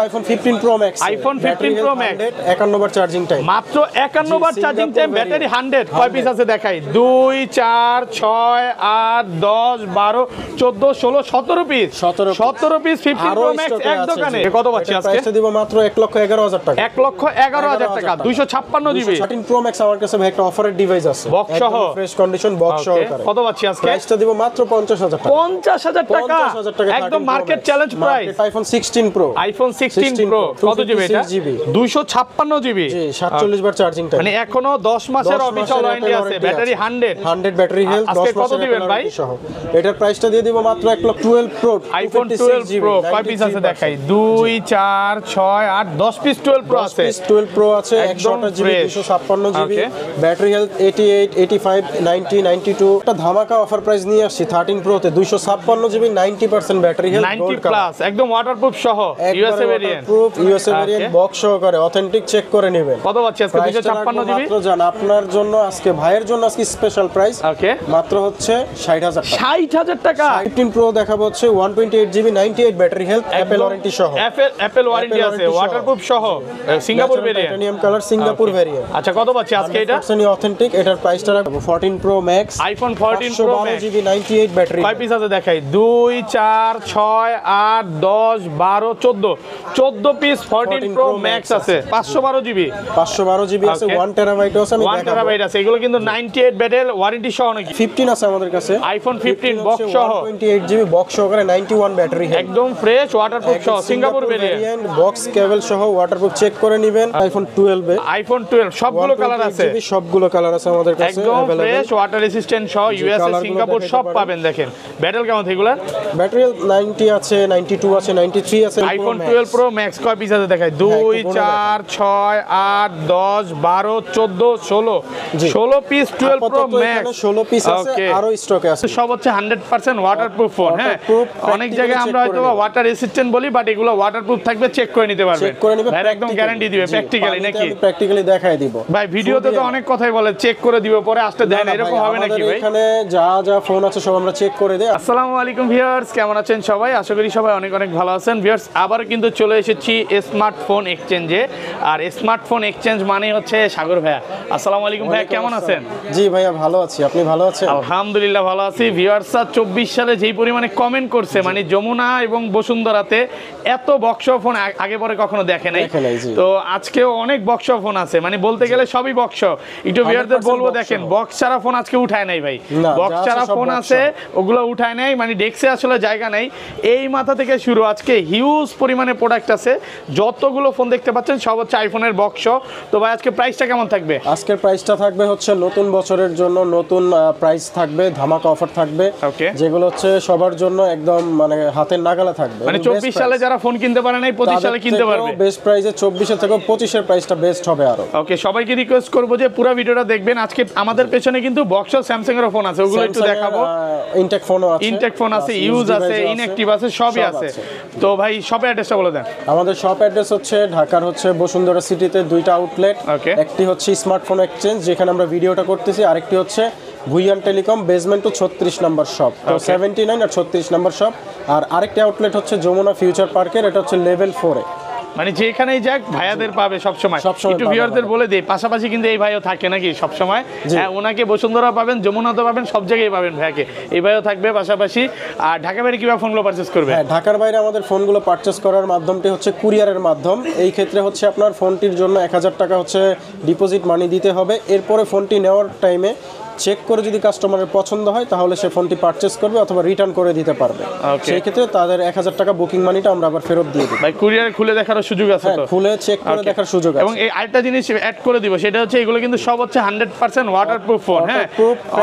IPhone 15 pro max, iPhone 15 pro max 51 বার charging time, মাত্র 51 বার charging time, battery 100। কয় piece আছে দেখাই? 2 4 6 8 10 12 14 16 17 পিস, 17 পিস 15 প্রো ম্যাক্স এক দোকানে। কত পাচ্ছি আজকে? প্রাইসটা দিব মাত্র 1,11,000 টাকা। 1,11,000 টাকা, 256 জিবি 13 প্রো ম্যাক্স আমার কাছে ভাই একটা অফারের ডিভাইস আছে, বক্স সহ, ফ্রেশ কন্ডিশন বক্স সহকারে। কত পাচ্ছি আজকে? প্রাইসটা দিব মাত্র 50,000 টাকা। 50,000 টাকা, একদম market challenge price. IPhone 16 pro, iPhone 16 pro কত জিবি এটা? 256 জিবি, জি 47 বার চার্জিং টাইম, মানে এখনো 10 মাসের অফিশিয়াল ওয়ারেন্টি আছে, ব্যাটারি 100 ব্যাটারি হেলথ। আজকে কত দিবেন ভাই? এটার প্রাইসটা দিয়ে দিব মাত্র 1,12,000 প্রো, আইফোন 12 প্রো কয় পিস আছে দেখাই? 2 4 6 8 10 পিস 12 প্রো আছে, 12 প্রো আছে, 128 জিবি 256 জিবি, ব্যাটারি হেলথ 88 85 90 92। একটা ধামাকা অফার প্রাইস নিয়ে আসছি 13 প্রো তে 256 জিবি 90% ব্যাটারি হেলথ, 90 প্লাস, একদম ওয়াটারপ্রুফ সহ, USA variant, USA variant box সহকারে অথেন্টিক চেক করে নেবেন। কত পাচ্ছি আজকে? 256 জিবি মাত্র জান আপনার জন্য আজকে, ভাইয়ের জন্য আজকে স্পেশাল প্রাইস ওকে, মাত্র হচ্ছে 60,000 টাকা। 60,000 টাকা। 15 প্রো দেখাবো হচ্ছে 128 GB 98 battery health, Apple warranty সহ, অ্যাপল ওয়ারেন্টি আছে, ওয়াটারপ্রুফ সহ, Singapore variant, titanium colour Singapore variant. আচ্ছা কত পাচ্ছি আজকে এটা? অথেন্টিক। এটার প্রাইসটা রাখবো 14 pro max, iPhone 14 pro max GB 98 battery. কয় পিস আছে দেখাই? 2 4 6 8 10 12 14 পিস 14 প্রো ম্যাক্স আছে, 512 জিবি, 512 জিবি আছে, 1 টেরাবাইট আছে, আমি 1 টেরাবাইট আছে। এগুলো কিন্তু 98 ব্যাটারি ওয়ারেন্টি সহ নাকি? 15 আছে আমাদের কাছে, আইফোন 15 বক্স সহ, 128 জিবি বক্স সহকারে 91 ব্যাটারি হেলথ, একদম ফ্রেশ ওয়াটারপ্রুফ সহ, সিঙ্গাপুর ভেরিয়েন্ট, বক্স কেবল সহ ওয়াটারপ্রুফ চেক করে নেবেন। আইফোন 12 এ, আইফোন 12 সবগুলো কালার আছে, সবগুলো কালার আছে আমাদের কাছে, একদম ফ্রেশ ওয়াটার রেসিস্ট্যান্ট সহ, ইউএসএ সিঙ্গাপুর সব পাবেন। দেখেন ব্যাটারি কেমন এগুলা? ব্যাটারি 90 আছে, 92 আছে, 93 আছে। আইফোন 12 প্রো ম্যাক্স কয় পিস আছে দেখাই? 2 4 6 8 10 12 14 16 পিস 12 প্রো ম্যাক্স, 16 পিস আছে, আরো স্টকে আছে। সব হচ্ছে 100% ওয়াটারপ্রুফ ফোন। হ্যাঁ, অনেক জায়গায় আমরা হয়তো ওয়াটার রেসিস্ট্যান্ট বলি, বাট এগুলো ওয়াটারপ্রুফ থাকবে, চেক করে নিতে পারবেন, চেক করে নিবে, ভাই একদম গ্যারান্টি দিবে প্র্যাকটিক্যালি নাকি? প্র্যাকটিক্যালি দেখাই দিব ভাই। ভিডিওতে তো অনেক কথাই বলে চেক করে দিব, পরে আসতে দেন, এরকম হবে নাকি ভাই? এখানে যা যা ফোন আছে সব আমরা চেক করে দেই। আসসালামু আলাইকুম ভিউয়ার্স, কেমন আছেন সবাই? আশা করি সবাই অনেক অনেক ভালো আছেন। ভিউয়ার্স, আবার কিন্তু চলে এসেছি স্মার্টফোন এক্সচেঞ্জে, আর স্মার্টফোন এক্সচেঞ্জ মানে হচ্ছে সাগর ভাইয়া। আসসালামু আলাইকুম ভাইয়া, কেমন আছেন? জি ভাইয়া ভালো আছি, আপনি ভালো আছেন? আলহামদুলিল্লাহ ভালো আছি। ভিউয়ার্সরা 24 সালে যেই পরিমাণে কমেন্ট করছে, মানে যমুনা এবং বসুন্ধরাতে এত বক্স ফোন আগে পরে কখনো দেখে নাই। তো আজকেও অনেক বক্স ফোন আছে, মানে বলতে গেলে সবই বক্স। একটু ভিউয়ারদের বলবো, দেখেন বক্স ছাড়া ফোন আজকে উঠায় নাই ভাই, বক্স ছাড়া ফোন আছে ওগুলো উঠায় নাই, মানে ডেস্কে আসলে জায়গা নাই। এই মাথা থেকে শুরু, আজকে হিউজ পরিমাণে প্রোডাক্ট আছে, যতগুলো ফোন দেখতে পাচ্ছেন সব হচ্ছে আইফোনের বক্স। তো ভাই আজকে প্রাইসটা কেমন থাকবে? আজকের প্রাইসটা থাকবে হচ্ছে নতুন বছরের জন্য নতুন প্রাইস থাকবে, ধামাকা অফার থাকবে, যেগুলো হচ্ছে সবার জন্য একদম মানে হাতের নাগালে থাকবে। মানে 24 সালে যারা ফোন কিনতে পারে নাই 25 সালে কিনতে পারবে। বেস্ট প্রাইসে 24 এর থেকে 25 এর প্রাইসটা বেস্ট হবে আরো। ওকে, সবাইকে রিকোয়েস্ট করব যে পুরো ভিডিওটা দেখবেন। আজকে আমাদের পেছনে কিন্তু বক্স আর স্যামসাং এর ফোন আছে, ওগুলো একটু দেখাবো। ইনটেক ফোনও আছে, ইনটেক ফোন আছে, ইউজ আছে, ইনঅ্যাকটিভ আছে, সবই আছে। তো ভাই শপের অ্যাড্রেসটা বলে দেন। আমাদের শপ অ্যাড্রেস হচ্ছে ঢাকার হচ্ছে বসুন্ধরা সিটিতে দুইটা আউটলেট, একটি হচ্ছে স্মার্টফোন এক্সচেঞ্জ যেখানে আমরা ভিডিওটা করতেছি, আরেকটি হচ্ছে ভুইয়ান টেলিকম বেসমেন্ট টু 36 নম্বর শপ, তো 79 আর 36 নম্বর শপ। আর আরেকটি আউটলেট হচ্ছে যমুনা ফিউচার পার্কের, এটা হচ্ছে লেভেল 4 এ। মানে যেখানেই যাক ভাইয়াদের পাবে সব সময়। একটু ভিউয়ারদের বলে দেই, পাশাপাশি কিন্তু এই ভাইও থাকে নাকি সব সময়। হ্যাঁ, ওনাকে বসুন্ধরা পাবেন, যমুনাতে পাবেন, সব জায়গায় পাবেন ভাইয়াকে। এই ভাইও থাকবে পাশাপাশি। আর ঢাকা বাইরে কিভাবে ফোনগুলো পারচেজ করবে? হ্যাঁ, ঢাকার বাইরে আমাদের ফোনগুলো পারচেজ করার মাধ্যমটি হচ্ছে কুরিয়ারের মাধ্যম। এই ক্ষেত্রে হচ্ছে আপনার ফোনটির জন্য 1000 টাকা হচ্ছে ডিপোজিট মানি দিতে হবে। এরপরে ফোনটি নেওয়ার টাইমে চেক করে যদি কাস্টমারের পছন্দ হয় তাহলে সে ফোনটি পারচেজ করবে অথবা রিটার্ন করে দিতে পারবে। সেই ক্ষেত্রে তাদের 1000 টাকা বুকিং মানিটা আমরা আবার ফেরত দিয়ে দিই। ভাই কুরিয়ারে খুলে দেখার সুযোগ আছে তো? খুলে চেক করে দেখার সুযোগ আছে। এবং এই আরেকটা জিনিস অ্যাড করে দিব, সেটা হচ্ছে এগুলো কিন্তু সব হচ্ছে 100% ওয়াটারপ্রুফ ফোন। হ্যাঁ,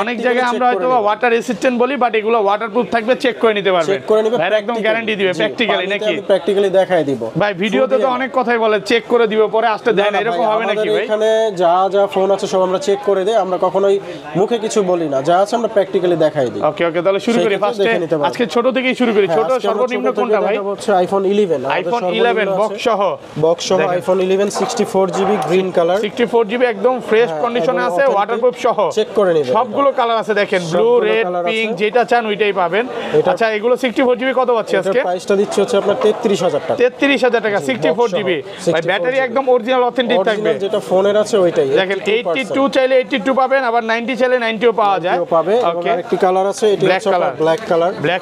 অনেক জায়গায় আমরা হয়তো ওয়াটার রেসিস্ট্যান্ট বলি, বাট এগুলো ওয়াটারপ্রুফ থাকবে, চেক করে নিতে পারবে, চেক করে নিবে, ভাই একদম গ্যারান্টি দিবে প্র্যাকটিক্যালি নাকি? প্র্যাকটিক্যালি দেখাই দিব ভাই। ভিডিওতে তো অনেক কথাই বলে চেক করে দিব, পরে আসতে দেন, এরকম হবে নাকি ভাই? এখানে যা যা ফোন আছে সব আমরা চেক করে দেই, আমরা কখনোই মুখে কিছু বলি না, যা আছে আমরা প্র্যাকটিক্যালি দেখাই দিই। ওকে ওকে, তাহলে শুরু করি ফার্স্টে। আজকে ছোট থেকেই শুরু করি। ছোট সর্বনিম্ন কোনটা ভাই? হচ্ছে আইফোন 11। আইফোন 11 বক্স সহ iPhone 11 64GB green colour, 64GB একদম ফ্রেশ কন্ডিশনে আছে, ওয়াটারপ্রুফ সহ। চেক করে নেবেন, সবগুলো কালার আছে দেখেন, ব্লু, রেড, পিঙ্ক, যেটা চান ওইটাই পাবেন। আচ্ছা, এগুলো 64GB কত পাচ্ছি আজকে? প্রাইসটা দিচ্ছি হচ্ছে আপনার 33000 টাকা। 33000 টাকা 64GB। ভাই ব্যাটারি একদম অরিজিনাল অথেন্টিক থাকবে, যেটা ফোনের আছে ওইটাই। দেখেন 82 চাইলে 82 পাবেন, আবার 90 চাইলে 90ও পাওয়া যায়। ওকে, আরেকটি কালার আছে, এটা হচ্ছে ব্ল্যাক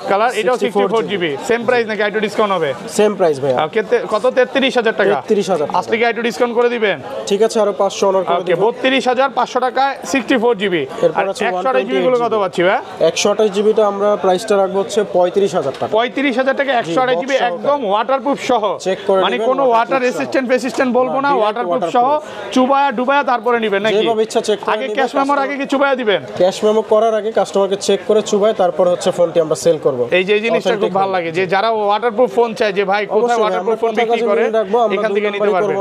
কালার, এটাও 64GB। সেম প্রাইস নাকি একটু ডিসকাউন্ট হবে? সেম প্রাইস ভাই। ওকে, কত? 33000 টাকা। 33000 আসলে কি একটু ডিসকাউন্ট করে দিবেন? ঠিক আছে, আরো 500 অনার করে দিবেন। 32500 টাকায় 64GB। আর 128GB গুলো কত পাচ্ছি ভাই? 128GB টা আমরা প্রাইসটা রাখবো হচ্ছে 35000 টাকা। 35000 টাকা 128GB একদম ওয়াটারপ্রুফ সহ। মানে কোনো ওয়াটার রেসিস্ট্যান্ট বলবো না, ওয়াটারপ্রুফ সহ। চুবায়া ডুবায়া তারপরে নেবেন নাকি? যেভাবে ইচ্ছা চেক করে। আগে ক্যাশ মেমোর আগে কি চুবায়া দিবেন? ক্যাশ মেমো করার আগে কাস্টমারকে চেক করে চুবায় তারপর হচ্ছে ফোনটি আমরা সেল করব। এই যে জিনিসটা খুব ভালো লাগে, যে যারা ওয়াটারপ্রুফ ফোন চায়, যে ভাই কোথায় ওয়াটারপ্রুফ ফোন বিক্রি করে এখান থেকে নিতে পারবেন।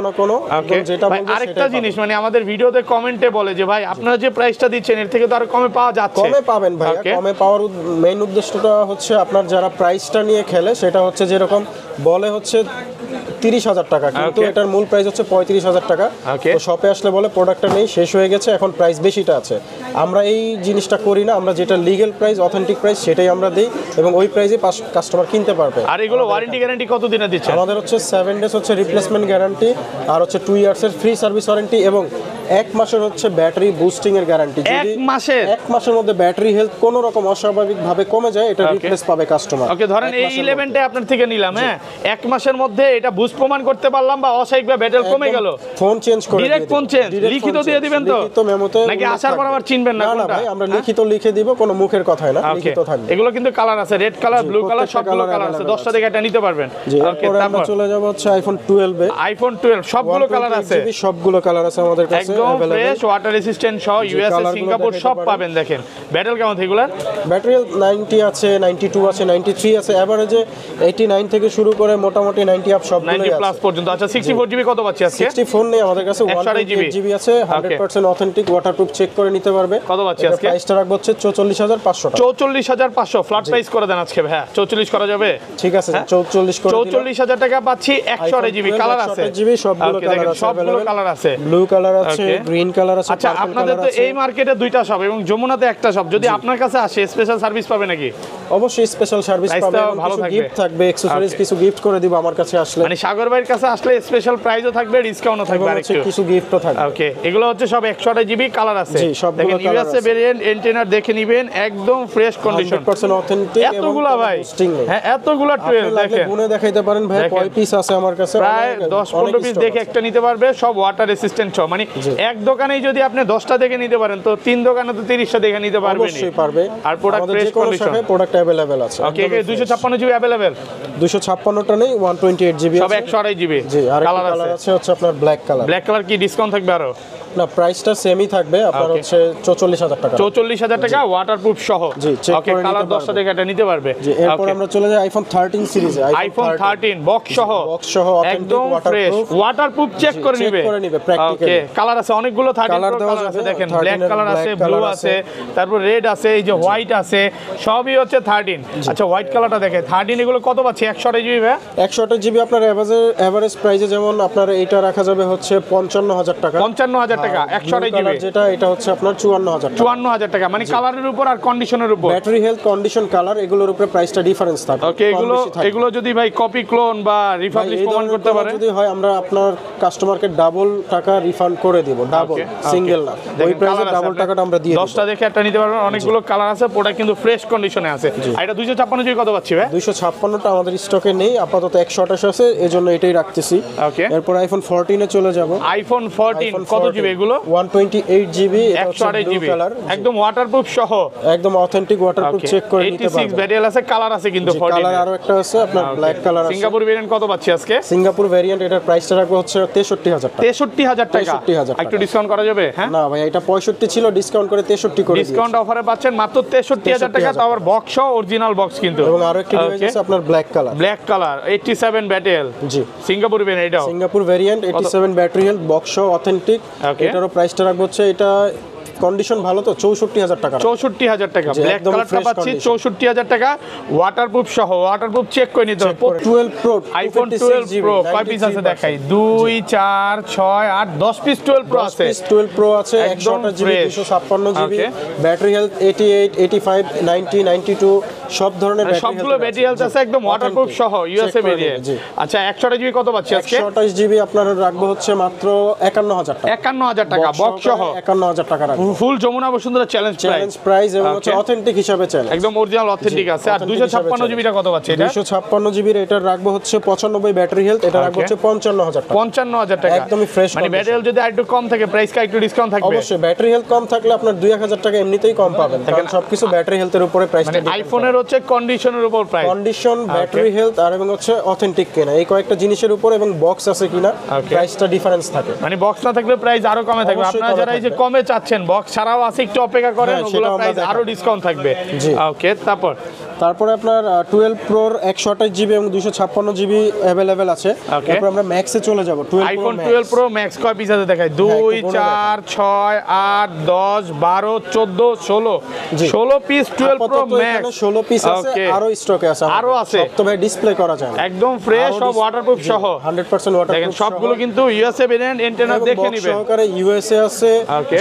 যেটা বলবো আরেকটা জিনিস, মানে আমাদের ভিডিওতে কমেন্টে বলে যে ভাই আপনারা যে প্রাইসটা দিচ্ছেন এর থেকে তো আরো কমে পাওয়া যাচ্ছে। কমে পাবেন ভাই, কমে পাওয়ার মেইন উদ্দেশ্যটা হচ্ছে আপনার যারা প্রাইসটা নিয়ে খেলে সেটা হচ্ছে যেরকম বলে হচ্ছে 30000 টাকা, কিন্তু এটার মূল প্রাইস হচ্ছে 35000 টাকা। তো শপে আসলে বলে প্রোডাক্টটা নেই, শেষ হয়ে গেছে, এখন প্রাইস বেশিটা আছে। আমরা এই জিনিসটা করি না, আমরা যেটা লিগ্যাল প্রাইস, অথেন্টিক প্রাইস সেটাই আমরা দিই এবং ওই প্রাইসে কাস্টমার কিনতে পারবে। আর এগুলো ওয়ারেন্টি গ্যারান্টি কত দিনের দিচ্ছেন? আমাদের হচ্ছে 7 ডেজ হচ্ছে রিপ্লেসমেন্ট গ্যারান্টি, আর হচ্ছে 2 ইয়ার্সের ফ্রি সার্ভিস ওয়ারেন্টি এবং 1 মাসের হচ্ছে ব্যাটারি বুস্টিং এর গ্যারান্টি। যদি 1 মাসের মধ্যে ব্যাটারি হেলথ কোনো রকম অস্বাভাবিক ভাবে কমে যায়, এটা রিপ্লেস পাবে কাস্টমার। ওকে, ধরেন এই 11টা আপনার থেকে নিলাম, হ্যাঁ, 1 মাসের মধ্যে এটা বুস্ট প্রমাণ করতে পারলাম বা অস্বাভাবিকভাবে ব্যাটারি কমে গেল, ফোন চেঞ্জ করে ডাইরেক্ট ফোন চেঞ্জ, লিখিত দিয়ে দিবেন তো? লিখিত মেমোতে নাকি আসার পর আবার চিনবেন না? না ভাই, আমরা লিখিত লিখে দিব, কোনো মুখের কথাই না, লিখিত থাকবে। এগুলো কিন্তু কালার আছে, রেড কালার, ব্লু কালার, সবগুলো কালার আছে, 10টা থেকে এটা নিতে পারবেন। ওকে, তারপর চলে যাব হচ্ছে আইফোন 12 এ। আইফোন 12 সবগুলো কালার আছে, সবগুলো কালার আছে আমাদের কাছে একদম ফ্রেশ, ওয়াটার রেসিস্ট্যান্ট সহ, ইউএসএ, সিঙ্গাপুর সব পাবেন। দেখেন ব্যাটারি কেমন এগুলার? ব্যাটারি 90 আছে, 92 আছে, 93 আছে, এভারেজে 89 থেকে শুরু করে মোটামুটি 90 আপ সবগুলোই আছে, 90 প্লাস পর্যন্ত। আচ্ছা, 64GB কত পাচ্ছি আজকে? 64 নেই আমাদের কাছে, 128GB আছে, 100% অথেন্টিক, ওয়াটারপ্রুফ, চেক করে নিতে পারবে। কত পাচ্ছি আজকে? প্রাইসটা রাখবো হচ্ছে 44500 টাকা। 44500 ফ্ল্যাট প্রাইস করে দেন আজকে ভাই। 44 করা যাবে? ঠিক আছে, 44 করে দিলাম। 44000 টাকা পাচ্ছি, 128GB কালার আছে, 128GB সবগুলো কালার আছে, সবগুলো কালার আছে, ব্লু কালার আছে, গ্রিন কালার আছে। আচ্ছা, আপনাদের তো এই মার্কেটে দুইটা শপ এবং যমুনাতে একটা শপ, যদি আপনার কাছে আসে স্পেশাল সার্ভিস পাবে নাকি? অবশ্যই স্পেশাল সার্ভিস পাবে, ভালো কিছু থাকবে, গিফট থাকবে, অ্যাকসেসরিজ কিছু গিফট করে দিব আমার কাছে আসলে। মানে সাগর ভাইয়ের কাছে আসলে স্পেশাল প্রাইসও থাকবে, ডিসকাউন্টও থাকবে, আরেকটু কিছু গিফটও থাকবে। ওকে, এগুলো হচ্ছে সব 128GB কালার আছে। জি, সবগুলো দেখেন ইউএসএ ভেরিয়েন্ট, এন্টেনার দেখে নেবেন, একদম ফ্রেশ কন্ডিশন, 100% অথেন্টিক। এতগুলা ভাই, হ্যাঁ এতগুলা 12 দেখেন, গুনে দেখাইতে পারেন ভাই কয় পিস আছে আমার কাছে, প্রায় 10-15 পিস দেখে একটা নিতে পারবে, সব ওয়াটার রেসিস্ট্যান্ট সব। মানে এক দোকানেই যদি আপনি 10টা দেখে নিতে পারেন, তো 3 দোকানে তো 30টা দেখে নিতে পারবেন, অবশ্যই পারবে। আর product fresh condition, product available আছে। ওকে, 256GB अवेलेबल, 256টা নেই, 128GB সব 128GB। জি, আর কালার আছে হচ্ছে আপনার ব্ল্যাক কালার। ব্ল্যাক কালার কি ডিসকাউন্ট থাকবে আরো? না, প্রাইসটা সেমই থাকবে, আপনার হচ্ছে 44000 টাকা। 44000 টাকা ওয়াটারপ্রুফ সহ। জি, চেক ওকে, করে কালার 10টা দেখে এটা নিতে পারবে। জি, এরপর আমরা চলে যাই আইফোন 13 সিরিজে। আইফোন 13 বক্স সহ একদম ফ্রেশ, ওয়াটারপ্রুফ চেক করে নিবে প্র্যাকটিক্যালি। ওকে, কালার আছে অনেকগুলো, 13 কালার আছে, দেখেন ব্ল্যাক কালার আছে, ব্লু আছে, তারপর রেড আছে, এই যে হোয়াইট আছে, সবই হচ্ছে 13। আচ্ছা, হোয়াইট কালারটা দেখে 13, এগুলো কত পাচ্ছি? 128GB ভাই? 128GB আপনার এভারেজ প্রাইসে, যেমন আপনার এইটা রাখা যাবে হচ্ছে 55000 টাকা। 55000 টাকা 128GB, যেটা এটা হচ্ছে আপনার 54000 টাকা। 54000 টাকা, মানে কালারের উপর আর কন্ডিশনের উপর, ব্যাটারি হেলথ, কন্ডিশন, কালার, এগুলোর উপরে প্রাইসটা ডিফারেন্স থাকে। ওকে, এগুলো যদি ভাই কপি, ক্লোন বা রিফাবলিশ প্রমাণ করতে পারে, যদি হয় আমরা আপনার কাস্টমারকে ডাবল টাকা রিফান্ড করে দিব, ডাবল, সিঙ্গেল না, ওই প্রাইসে ডাবল টাকাটা আমরা দিয়ে দেব। 10টা দেখে একটা নিতে পারবেন, অনেকগুলো কালার আছে, প্রোডাক্ট কিন্তু ফ্রেশ কন্ডিশনে আছে। আর এটা 256GB কত পাচ্ছি ভাই? 256টা আমাদের স্টকে নেই, আপাতত 128 আছে, এজন্য এটাই রাখতেছি। ওকে, এরপর আইফোন 14 এ চলে যাব। আইফোন 14 কত জিবি এগুলো? 128GB, 128GB একদম ওয়াটারপ্রুফ সহ, একদম অথেন্টিক ওয়াটারপ্রুফ, চেক করে নিতে পারবেন। 86 ব্যাটারি আছে, কালার আছে কিন্তু 14 কালার আরো একটা আছে আপনার ব্ল্যাক কালার আছে। সিঙ্গাপুর ভেরিয়েন্ট কত পাচ্ছি আজকে? সিঙ্গাপুর ভেরিয়েন্ট, এটার প্রাইসটা রাখবো হচ্ছে 63000 টাকা। 63000 টাকা, একটু ডিসকাউন্ট করা যাবে? হ্যাঁ, না ভাই, এটা 65 ছিল, ডিসকাউন্ট করে 63 করে দিয়েছি। ডিসকাউন্ট অফারে পাচ্ছেন মাত্র 63000 টাকা, তো আবার বক্স সহ, অরিজিনাল বক্স কিন্তু। এবং আরো একটা ডিভাইস আছে আপনার ব্ল্যাক কালার 87 ব্যাটেল। জি, সিঙ্গাপুর ভেরিয়েন্ট, এটাও Singapore variant, 87 battery health, box সহ, অথেন্টিক। এটারও প্রাইসটা রাখবো হচ্ছে, এটা কন্ডিশন ভালো তো 64000 টাকা। 64000 টাকা জি, ব্ল্যাক একদম কালারটা fresh পাচ্ছি condition। 64000 টাকা ওয়াটারপ্রুফ সহ। ওয়াটারপ্রুফ চেক করে নিতে হবে। 12 প্রো আইফোন 12 প্রো কয় পিস আছে দেখাই? 2 4 6 8 10 পিস 12 প্রো আছে। 12 প্রো আছে, একদম 128 GB, fresh। 256 GB, Okay। Battery health 88 85 90 92 সব ধরনের ব্যাটারি সবগুলো ব্যাটারি হেলথ আছে একদম ওয়াটারপ্রুফ সহ ইউএসএ ভেরিয়েন্ট। আচ্ছা 128 জিবি কত পাচ্ছি আজকে? 128 জিবি আপনার রাখবো হচ্ছে মাত্র 51000 টাকা। 51000 টাকা বক্স সহ 51000 টাকা রাখবো। ফুল Jamuna Bashundhara challenge challenge price এবং হচ্ছে অথেন্টিক হিসাবে চ্যালেঞ্জ, একদম অরিজিনাল অথেন্টিক আছে। আর 256 জিবিটা কত পাচ্ছি এটা? 256 জিবির এটা রাখবো হচ্ছে 95 ব্যাটারি হেলথ, এটা রাখবো হচ্ছে 55000 টাকা। 55000 টাকা একদমই ফ্রেশ। মানে ব্যাটারি হেলথ যদি আরেকটু কম থাকে প্রাইস কা একটু ডিসকাউন্ট থাকবে? অবশ্যই ব্যাটারি হেলথ কম থাকলে আপনার 2000 টাকা এমনিতেই কম পাবেন, কারণ সবকিছু ব্যাটারি হেলথের উপরে প্রাইসটা মানে আইফোনের হচ্ছে কন্ডিশনের উপর প্রাইস, কন্ডিশন, ব্যাটারি হেলথ আর এবং হচ্ছে অথেন্টিক কিনা, এই কয়েকটা জিনিসের উপর এবং বক্স আছে কিনা প্রাইসটা ডিফারেন্স থাকে। মানে বক্স না থাকলে প্রাইস আরো কমে থাকবে। অবশ্যই আপনারা কমে যারা এই যে থাকবে। কমে চাচ্ছেন বক্স ছাড়াও আছে একটু অপেক্ষা করেন, হ্যাঁ, ওগুলো সেটাও আমরা প্রাইস দেখাবো। আরো ডিসকাউন্ট থাকবে। জি। ওকে তারপরে আপনার 12 প্রোর 128 জিবি এবং 256 জিবি अवेलेबल আছে। তারপর আমরা ম্যাক্সে চলে যাব। আইফোন 12 প্রো ম্যাক্স কয় পিস আছে দেখাই? 2 4 6 8 10 12 14 16 16 পিস 12 প্রো ম্যাক্স। 16 পিস আছে, আরো স্টকে আছে, আরো আছে। সব তো ভাই ডিসপ্লে করা যায় না। একদম ফ্রেশ সব ওয়াটারপ্রুফ সহ 100% ওয়াটারপ্রুফ। দেখেন সবগুলো কিন্তু ইউএসএ ভেরিয়েন্ট, এন্টেনা দেখে নেবেন। সহকারে ইউএসএ আছে,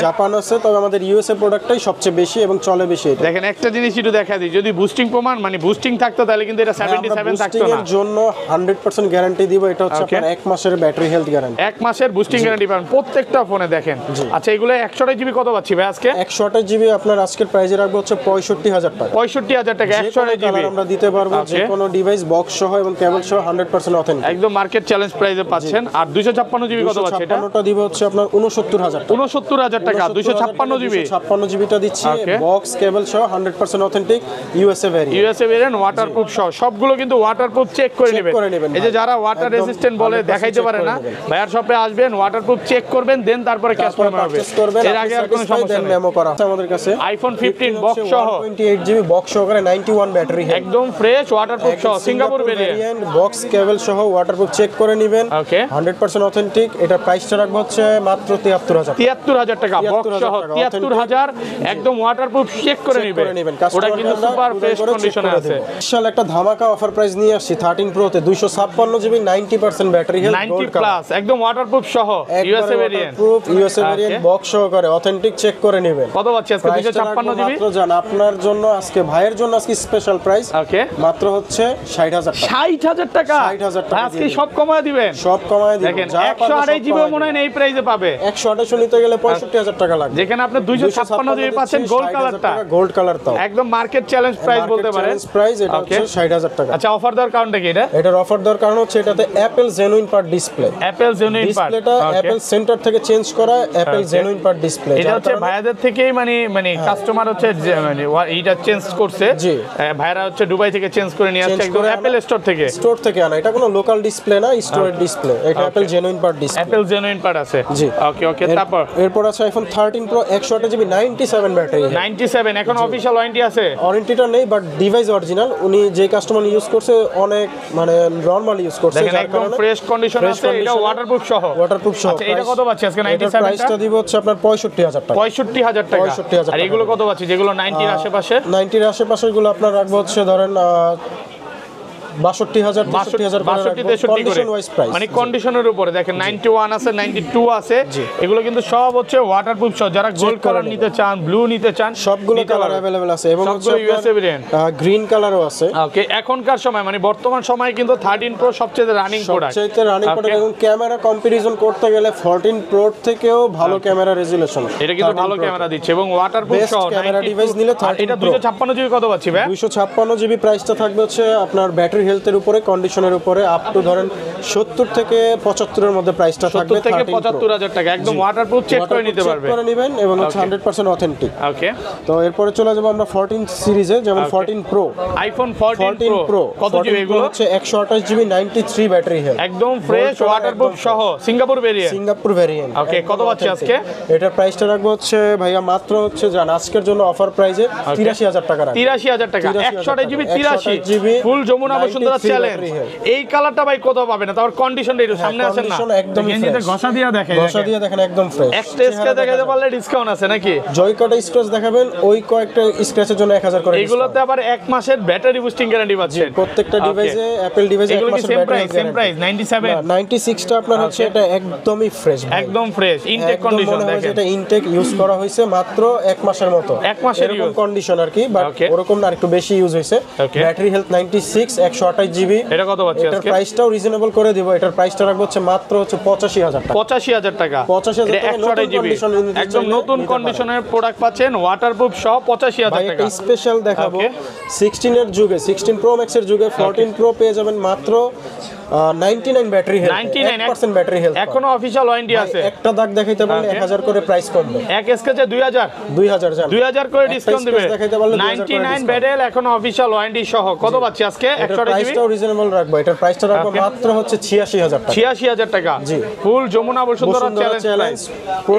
জাপান আছে, তবে আমাদের ইউএসএ প্রোডাক্টটাই সবচেয়ে বেশি এবং চলে বেশি এটা। দেখেন একটা জিনিস একটু দেখা দিই, যদি বুস্টিং প্রমাণ মানে বুস্টিং থাকতো তাহলে কিন্তু এটা 77 থাকতো না। এর জন্য 100% গ্যারান্টি দিব। এটা হচ্ছে আপনার 1 মাসের ব্যাটারি হেলথ গ্যারান্টি, 1 মাসের বুস্টিং গ্যারান্টি পাবেন প্রত্যেকটা ফোনে। দেখেন আচ্ছা এগুলো 128 জিবি কত পাচ্ছি ভাই আজকে? 128 জিবি আপনার আজকের প্রাইসে রাখবো হচ্ছে 65000 টাকা। 65000 টাকা 128 জিবি আমরা দিতে পারবো, যে কোনো ডিভাইস বক্স সহ এবং কেবল সহ 100% অথেন্টিক, একদম মার্কেট চ্যালেঞ্জ প্রাইসে পাচ্ছেন। আর 256 জিবি কত পাচ্ছি এটা? 256টা দিব হচ্ছে আপনার 69000 টাকা। 69000 টাকা 256 জিবি। 256 জিবিটা দিচ্ছি বক্স কেবল সহ 100% authentic USA variant. USA variant waterproof সহ সবগুলো কিন্তু ওয়াটারপ্রুফ চেক করে নেবেন। এই যে যারা ওয়াটার রেজিস্ট্যান্ট বলে দেখাইতে পারে না, ভাইয়ার শপে আসবেন, ওয়াটারপ্রুফ চেক করবেন, দেন তারপরে ক্যাশ পেমেন্ট হবে। এর আগে আর কোনো সমস্যা নেই। মেমো করা আছে আমাদের কাছে। আইফোন 15 বক্স সহ 128 জিবি বক্স সহকারে 91 ব্যাটারি হেলথ, একদম ফ্রেশ ওয়াটারপ্রুফ সহ সিঙ্গাপুর ভেরিয়েন্ট, বক্স কেবল সহ ওয়াটারপ্রুফ চেক করে নেবেন। ওকে 100% অথেন্টিক। এটা প্রাইসটা রাখবো হচ্ছে মাত্র 73000 টাকা বক্স সহ 73000 একদম ওয়াটারপ্রুফ চেক করে নেবেন। ওটা কিন্তু সুপার ফ্রেশ কন্ডিশনে আছে। স্পেশাল একটা ধামাকা অফার প্রাইস নিয়ে আসছি 13 প্রো তে 256 জিবি 90% ব্যাটারি হেলথ 90 প্লাস একদম ওয়াটারপ্রুফ সহ USA variant, USA variant box সহকারে অথেন্টিক চেক করে নেবেন। কত পাচ্ছি আজকে? 256 জিবি মাত্র জান আপনার জন্য আজকে, ভাইয়ের জন্য আজকে স্পেশাল প্রাইস ওকে মাত্র হচ্ছে 60000 টাকা। 60000 টাকা 60000 টাকা আজকে সব কমায় দিবেন, সব কমায় দিবেন। দেখেন 128 জিবি মনে হয় এই প্রাইসে পাবে। 128 নিতে গেলে 65000 টাকা লাগবে, যেখানে আপনি 256 জিবি পাচ্ছেন গোল্ড কালারটা, গোল্ড কালারটাও একদম মার্কেট চ্যালেঞ্জ প্রাইস বলতে পারেন। প্রাইস এটা হচ্ছে 60000 টাকা। আচ্ছা অফার দেওয়ার কারণটা কি? এটার অফার দেওয়ার কারণ হচ্ছে এটাতে Apple genuine part display, Apple genuine part, ডিসপ্লেটা অ্যাপল সেন্টার থেকে চেঞ্জ করা অ্যাপল জেনুইন পার্ট ডিসপ্লে। এটা হচ্ছে ভাইয়াদের থেকেই মানে কাস্টমার হচ্ছে মানে এইটা চেঞ্জ করছে। জি ভাইরা হচ্ছে দুবাই থেকে চেঞ্জ করে নিয়ে আসছে, একদম অ্যাপল স্টোর থেকে আনা। এটা কোনো লোকাল ডিসপ্লে না, স্টোরের ডিসপ্লে। এটা Apple genuine part display, Apple genuine part আছে। জি ওকে এরপর আছে আইফোন 13 প্রো 128 জিবি 97 ব্যাটারি 97। এখন অফিশিয়াল ওয়ারেন্টি আছে? ওয়ারেন্টিটা নেই, বাট ডিভাইস অরিজিনাল। উনি যে কাস্টমার ইউজ করছে অনেক মানে নরমাল ইউজ করছে, দেখেন একদম ফ্রেশ কন্ডিশন আছে। এটা ওয়াটারপ্রুফ সহ। আচ্ছা এটা কত পাচ্ছি আজকে? 97 প্রাইসটা দিব হচ্ছে আপনার 65000 টাকা। 65000 টাকা। আর এগুলো কত পাচ্ছি যেগুলো 90 এর আশেপাশে? 90 এর আশেপাশে গুলো আপনার রাখবো হচ্ছে ধরেন 62000 63 করে, মানে কন্ডিশনের উপরে। দেখেন 91 আছে, 92 আছে, এগুলো কিন্তু সব হচ্ছে ওয়াটারপ্রুফ সহ। যারা গোল্ড কালার নিতে চান, ব্লু নিতে চান, সবগুলো কালার अवेलेबल আছে এবং সবগুলো ইউএসএ ভেরিয়েন্ট, গ্রিন কালারও আছে। ওকে এখনকার সময় মানে বর্তমান সময়ে কিন্তু 13 প্রো সবচেয়ে রানিং প্রোডাক্ট, সবচেয়ে রানিং প্রোডাক্ট। এবং ক্যামেরা কম্পারিজন করতে গেলে 14 প্রো থেকেও ভালো ক্যামেরা রেজোলিউশন, এটা কিন্তু ভালো ক্যামেরা দিচ্ছে এবং ওয়াটারপ্রুফ সহ। ক্যামেরা ডিভাইস নিলে 13 এটা 256 জিবি কত পাচ্ছি ভাই? 256 জিবি প্রাইসটা থাকবে হচ্ছে আপনার ব্যাটারি হেলথের উপরে, কন্ডিশনের উপরে আপ টু ধরেন 70 থেকে 75 এর মধ্যে প্রাইসটা থাকবে। 70 থেকে 75000 টাকা একদম ওয়াটারপ্রুফ চেক করে নিতে পারবে, চেক করে নেবেন এবং হচ্ছে 100% অথেন্টিক। ওকে তো এরপরে চলে যাব আমরা 14 সিরিজে, যেমন 14 প্রো, আইফোন 14 প্রো কত জিবি? এগুলো হচ্ছে 128 জিবি 93 ব্যাটারি হেলথ, একদম ফ্রেশ ওয়াটারপ্রুফ সহ Singapore variant. Singapore variant. Okay কত পাচ্ছি আজকে? এটার প্রাইসটা রাখবো হচ্ছে ভাইয়া মাত্র হচ্ছে জান আজকের জন্য অফার প্রাইসে 83000 টাকা রাখবো। 83000 টাকা 128 জিবি 83 ফুল যমুনা বসুন্ধরা বসুন্ধরা চ্যালেঞ্জ, এই কালারটা ভাই কোথাও পাবে না, তার কন্ডিশনটা একটু সামনে আসেন না, একদম গেঞ্জিটা ঘষা দিয়ে দেখেন, ঘষা দিয়ে দেখেন একদম ফ্রেশ। একটা স্ক্র্যাচ দেখাতে পারলে ডিসকাউন্ট আছে নাকি? জয়কটা স্ক্র্যাচ দেখাবেন, ওই কয়েকটা স্ক্র্যাচের জন্য 1000 করে। এগুলোতে আবার 1 মাসের ব্যাটারি বুস্টিং গ্যারান্টি পাচ্ছেন প্রত্যেকটা ডিভাইসে, অ্যাপল ডিভাইসে 1 মাসের ব্যাটারি সেম প্রাইস 97 96 টা আপনার হচ্ছে এটা একদমই ফ্রেশ, একদম ফ্রেশ ইনটেক কন্ডিশন দেখেন, এটা ইনটেক ইউজ করা হয়েছে মাত্র 1 মাসের মতো, 1 মাসের এরকম কন্ডিশন আর কি, বাট ওরকম না, একটু বেশি ইউজ হয়েছে। Battery health 96, 128 GB. এটা কত পাচ্ছি আজকে? এটার প্রাইসটাও রিজনেবল করে দিব, এটার প্রাইসটা রাখবো হচ্ছে মাত্র হচ্ছে 85000 টাকা। 85000 টাকা, 85000 টাকা, 128 জিবি একদম নতুন কন্ডিশনের প্রোডাক্ট পাচ্ছেন, ওয়াটারপ্রুফ সহ 85000 টাকা। স্পেশাল দেখাবো 16 এর যুগে, 16 প্রো ম্যাক্স এর যুগে 14 প্রো পেয়ে যাবেন মাত্র 99 ব্যাটারি হেলথ, 1% ব্যাটারি হেলথ, এখনো অফিশিয়াল ওয়ারেন্টি আছে। একটা দাগ দেখাইতে পারলে 1000 করে প্রাইস কমবে, এক স্কেচে 2000 জান 2000 করে ডিসকাউন্ট দিবে, দেখাইতে পারলে 99 ব্যাটেল এখনো অফিশিয়াল ওয়ারেন্টি সহ। কত পাচ্ছি আজকে? 128 জিবি, প্রাইসটাও রিজনেবল রাখবো, এটার প্রাইসটা রাখবো মাত্র হচ্ছে 86000 টাকা। 86000 টাকা, জি, ফুল যমুনা বসুন্ধরা চ্যালেঞ্জ।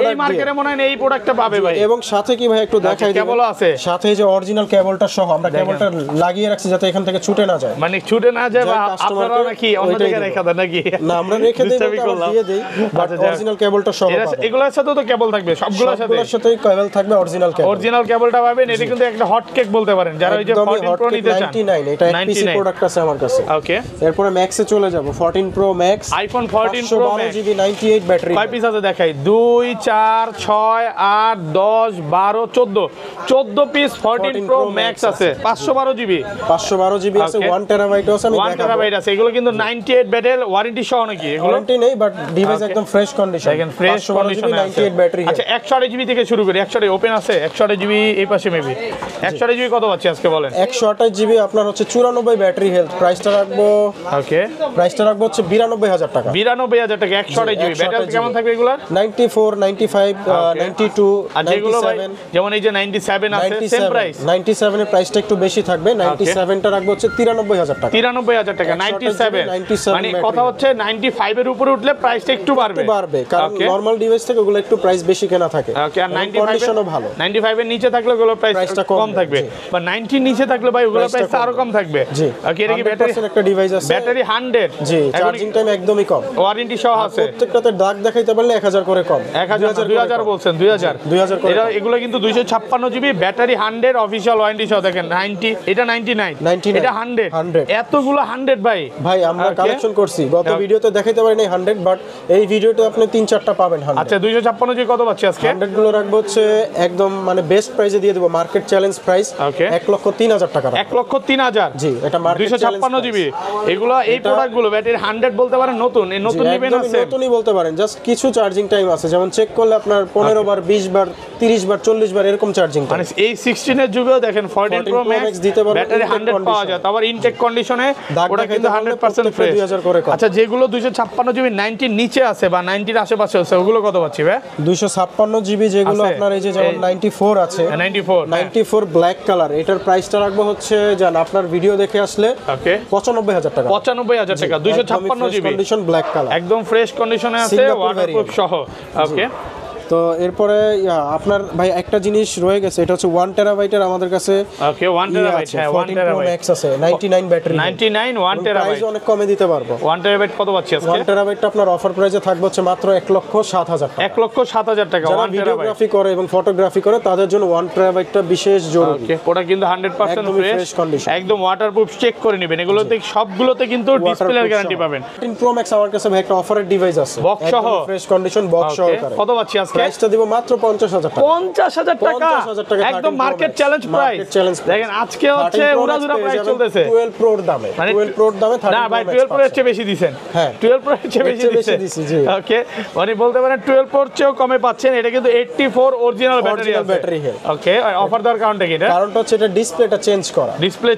এই মার্কেটে মনে হয় এই প্রোডাক্টটা পাবে ভাই। এবং সাথে কি ভাই একটু দেখাই দিই, কেবল আছে সাথে এই যে অরিজিনাল কেবলটা সহ, আমরা কেবলটা লাগিয়ে রাখছি যাতে এখান থেকে ছুটে না যায়, মানে ছুটে না যায়, বা আপনারা নাকি অন্য জায়গায় রেখে দেন নাকি? না, আমরা রেখে দেই, দিয়ে দেই, বাট অরিজিনাল কেবলটা সহ পাবেন। এগুলোর সাথে তো কেবল থাকবে, সবগুলোর সাথেই কেবল থাকবে, অরিজিনাল কেবলটা পাবেন। এটা কিন্তু একটা হট কেক বলতে পারেন যারা ওই যে 14 প্রো নিতে চান। 99, এটা এক পিসি প্রোডাক্ট আছে আমার কাছে। ওকে, এরপর ম্যাক্সে চলে যাব, 14 pro max, iPhone 14 pro max, GB 98 battery. কয় পিস আছে দেখাই? 2 4 6 8 10 12 14 পিস 14 প্রো ম্যাক্স আছে, 512 জিবি, 512 জিবি আছে, 1 টেরাবাইট আছে, আমি 1 টেরাবাইট আছে। এগুলো কিন্তু 98 ব্যাটেল ওয়ারেন্টি সহ নাকি? এগুলো ওয়ারেন্টি নেই, বাট ডিভাইস একদম ফ্রেশ কন্ডিশন, দেখেন ফ্রেশ কন্ডিশনে 98 ব্যাটারি। আচ্ছা, 128 জিবি থেকে শুরু করি, 128 ওপেন আছে, 128 জিবি এই পাশে মেবি। 128 জিবি কত পাচ্ছি আজকে বলেন? 128 জিবি আপনার হচ্ছে 94 ব্যাটারি হেলথ, প্রাইসটা রাখবো, ওকে, প্রাইসটা রাখবো হচ্ছে 92000 টাকা। 92000 টাকা 128 জিবি। ব্যাটারি কেমন থাকবে এগুলা? 94, 95, 92, আর যেগুলো ভাই 97, যেমন এই যে 97 আছে, সেম প্রাইস। 97 এর প্রাইসটা একটু বেশি থাকবে, 97 টা রাখবো হচ্ছে 93000 টাকা। 93000 টাকা 97, মানে কথা হচ্ছে 95 এর উপরে উঠলে প্রাইসটা একটু বাড়বে, কারণ নরমাল ডিভাইস থেকে ওগুলো একটু প্রাইস বেশি কেনা থাকে। ওকে, আর 95 ভালো, 95 এর নিচে থাকলে ওগুলো প্রাইসটা কম থাকবে, বা 90 এর নিচে থাকলে ভাই ওগুলো প্রাইসটা আরো কম থাকবে। জি, ওকে, এটা কি ব্যাটারি একটা ডিভাইস আছে, ব্যাটারি 100, জি, চার্জিং টাইম একদমই কম, ওয়ারেন্টি সহ আছে। প্রত্যেকটাতে দাগ দেখাইতে পারলে 1000 করে কম, 2000 বলছেন, 2000 করে। এগুলো কিন্তু 256 জিবি, ব্যাটারি 100, অফিশিয়াল ওয়ারেন্টি সহ। দেখেন 90, এটা 99, এটা 100, এতগুলো 100 ভাই আমরা কালেকশন করছি, গত ভিডিওতে দেখাইতে পারিনি 100, বাট এই ভিডিওতে আপনি 3-4টা পাবেন 100। আচ্ছা, 256 জিবি কত পাচ্ছি আজকে? 100 গুলো রাখবো হচ্ছে একদম মানে বেস্ট প্রাইসে দিয়ে দেব, মার্কেট চ্যালেঞ্জ প্রাইস 1,03,000 টাকা। 1,03,000, জি, এটা মার্কেট 256 জিবি। এগুলো এই প্রোডাক্টগুলো ব্যাটারি 100 বলতে পারেন নতুন, এই নতুন নেবেন আছে, নতুনই বলতে পারেন, জাস্ট কিছু চার্জিং টাইম আছে, যেমন চেক করলে আপনার 15 বার, 20 বার, 30 বার, 40 বার এরকম চার্জিং টাইম। মানে এই 16 এর যুগেও দেখেন 14 প্রো ম্যাক্স দিতে পারবেন, ব্যাটারি 100 পাওয়া যায়, তারপর ইনটেক কন্ডিশনে, ওটা কিন্তু 100% ফ্রেশ। 2000 করে কম। আচ্ছা, যেগুলো 256 জিবি 90 এর নিচে আছে বা 90 এর আশেপাশে আছে, ওগুলো কত পাচ্ছি ভাই? 256 জিবি যেগুলো আপনার এই যে যেমন 94 আছে, 94 ব্ল্যাক কালার, এটার প্রাইসটা রাখবো হচ্ছে জান আপনার ভিডিও দেখে আসলে 95000 টাকা। 95000 টাকা 256 জিবি কন্ডিশন ব্ল্যাক কালার, একদম ফ্রেশ কন্ডিশনে আছে, ওয়াটারপ্রুফ সহ। ওকে, তো এরপরে আপনার ভাই একটা জিনিস রয়ে গেছে, এটা হচ্ছে 1 টেরাবাইটের আমাদের কাছে। ওকে, 1 টেরাবাইট, হ্যাঁ 1 টেরাবাইট ম্যাক্স আছে, 99 ব্যাটারি, 99 1 টেরাবাইট, প্রাইস অনেক কমে দিতে পারবো। 1 টেরাবাইট কত পাচ্ছি আজকে? 1 টেরাবাইটটা আপনার অফার প্রাইসে থাকবে হচ্ছে মাত্র 1,07,000 টাকা। 1,07,000 টাকা 1 টেরাবাইট। ভিডিওগ্রাফি করে এবং ফটোগ্রাফি করে তাদের জন্য 1 টেরাবাইটটা বিশেষ জরুরি। ওকে, ওটা কিন্তু 100% ফ্রেশ কন্ডিশন, একদম ওয়াটারপ্রুফ, চেক করে নেবেন। এগুলোতে সবগুলোতে কিন্তু ডিসপ্লের গ্যারান্টি পাবেন। 14 প্রো ম্যাক্স আমার কাছে ভাই একটা অফারের ডিভাইস আছে, বক্স সহ, ফ্রেশ কন্ডিশন বক্স সহকারে। কত পাচ্ছি আজকে? প্রাইসটা দিব মাত্র 50000 টাকা। 50000 টাকা, একদম মার্কেট চ্যালেঞ্জ প্রাইস। দেখেন আজকে হচ্ছে উড়াধুরা প্রাইস চলতেছে 12 প্রোর দামে, 12 প্রোর দামে। না ভাই, 12 প্রো এর চেয়ে বেশি দিবেন। হ্যাঁ, 12 প্রো এর চেয়ে বেশি দিবেন। ওকে, মানে বলতে পারেন 12 প্রোর চেয়েও কমে পাচ্ছেন। এটা কিন্তু 84 অরিজিনাল ব্যাটারি আছে। ওকে, অফার দেওয়ার কারণটা কি? কারণটা হচ্ছে এটা ডিসপ্লেটা চেঞ্জ করা, ডিসপ্লে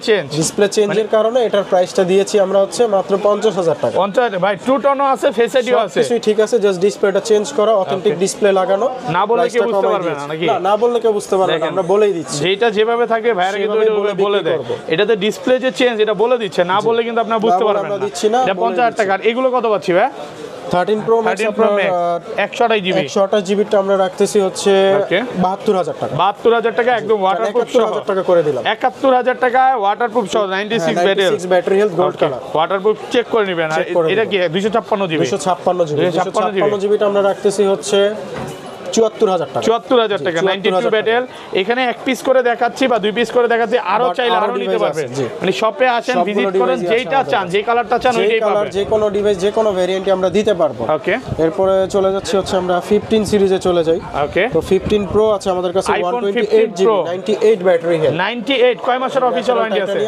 চেঞ্জের কারণে এটার প্রাইসটা দিয়েছি আমরা হচ্ছে মাত্র 50000 টাকা। 50 ভাই, টু টোনও আছে, ফেস আইডিও আছে, কিছুই ঠিক আছে, জাস্ট ডিসপ্লেটা চেঞ্জ করা, অথেন্টিক ডিসপ্লে লাগানো। না বলে কি বুঝতে পারবেন না নাকি? না বললে কেউ বুঝতে পারবে না, আমরা বলেই দিচ্ছি। যেটা যেভাবে থাকবে ভাইরা কিন্তু বলে দেয়, এটাতে ডিসপ্লে যে চেঞ্জ এটা বলে দিচ্ছে, না বলে কিন্তু আপনি বুঝতে পারবেন না। দিচ্ছি না, এটা 50000 টাকা। এগুলো কত পাচ্ছি ভাই? 13 Pro Max 128 জিবি 128 জিবিটা আমরা রাখতেছি হচ্ছে 72000 টাকা। 72000 টাকা একদম ওয়াটারপ্রুফ সহ 71000 টাকা করে দিলাম। 71000 টাকায় ওয়াটারপ্রুফ সহ 96 battery health gold colour. Waterproof check করে নেবেন। আর এটা কি 256 জিবি? 256 জিবিটা আমরা রাখতেছি হচ্ছে 74000 টাকা। 74000 টাকা 92 ব্যাটেল। এখানে এক পিস করে দেখাচ্ছি বা দুই পিস করে দেখাচ্ছি, আরো চাইলে আরো নিতে পারবেন। মানে শপে আসেন, ভিজিট করেন, যেইটা চান, যে কালারটা চান ওইটাই পাবেন। যে কোনো ডিভাইস যে কোনো ভেরিয়েন্টে আমরা দিতে পারবো। ওকে, এরপরে চলে যাচ্ছি হচ্ছে আমরা 15 সিরিজে চলে যাই। ওকে, তো 15 Pro আছে আমাদের কাছে 128 জিবি 98 ব্যাটারি হেলথ। 98 কয় মাসের অফিশিয়াল ওয়ারেন্টি আছে?